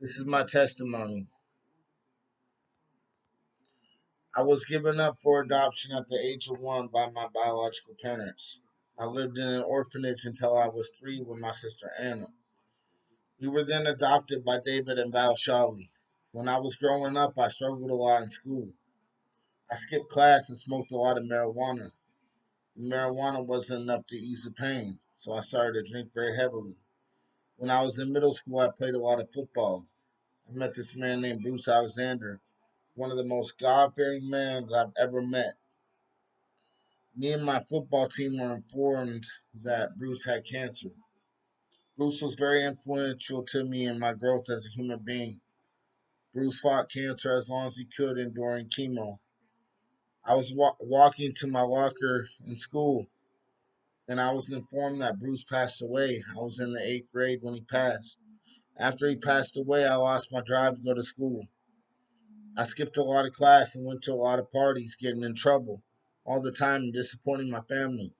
This is my testimony. I was given up for adoption at the age of 1 by my biological parents. I lived in an orphanage until I was 3 with my sister Anna. We were then adopted by David and Val Challe. When I was growing up, I struggled a lot in school. I skipped class and smoked a lot of marijuana. The marijuana wasn't enough to ease the pain, so I started to drink very heavily. When I was in middle school, I played a lot of football. I met this man named Bruce Alexander, one of the most God-fearing men I've ever met. Me and my football team were informed that Bruce had cancer. Bruce was very influential to me in my growth as a human being. Bruce fought cancer as long as he could, enduring chemo. I was walking to my locker in school, and I was informed that Bruce passed away. I was in the eighth grade when he passed. After he passed away, I lost my drive to go to school. I skipped a lot of class and went to a lot of parties, getting in trouble all the time and disappointing my family.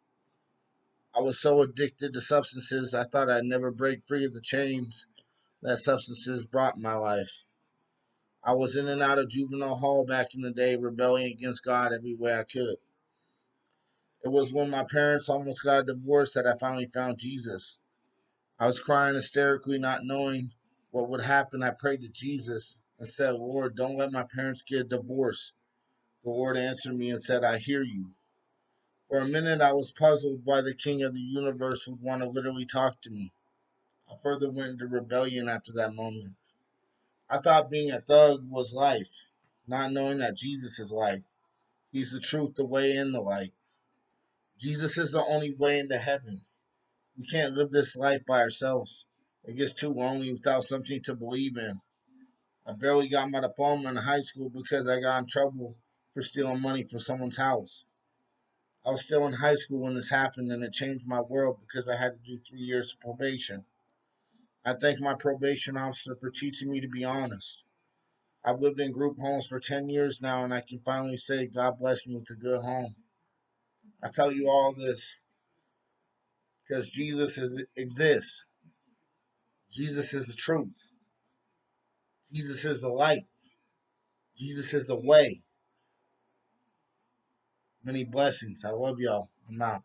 I was so addicted to substances, I thought I'd never break free of the chains that substances brought in my life. I was in and out of juvenile hall back in the day, rebelling against God every way I could. It was when my parents almost got a divorce that I finally found Jesus. I was crying hysterically, not knowing what would happen. I prayed to Jesus and said, Lord, don't let my parents get a divorce. The Lord answered me and said, I hear you. For a minute, I was puzzled why the King of the universe would want to literally talk to me. I further went into rebellion after that moment. I thought being a thug was life, not knowing that Jesus is life. He's the truth, the way, and the light. Jesus is the only way into heaven. We can't live this life by ourselves. It gets too lonely without something to believe in. I barely got my diploma in high school because I got in trouble for stealing money from someone's house. I was still in high school when this happened, and it changed my world because I had to do 3 years of probation. I thank my probation officer for teaching me to be honest. I've lived in group homes for 10 years now, and I can finally say God blessed me with a good home. I tell you all this because exists. Jesus is the truth. Jesus is the light. Jesus is the way. Many blessings. I love y'all. I'm out.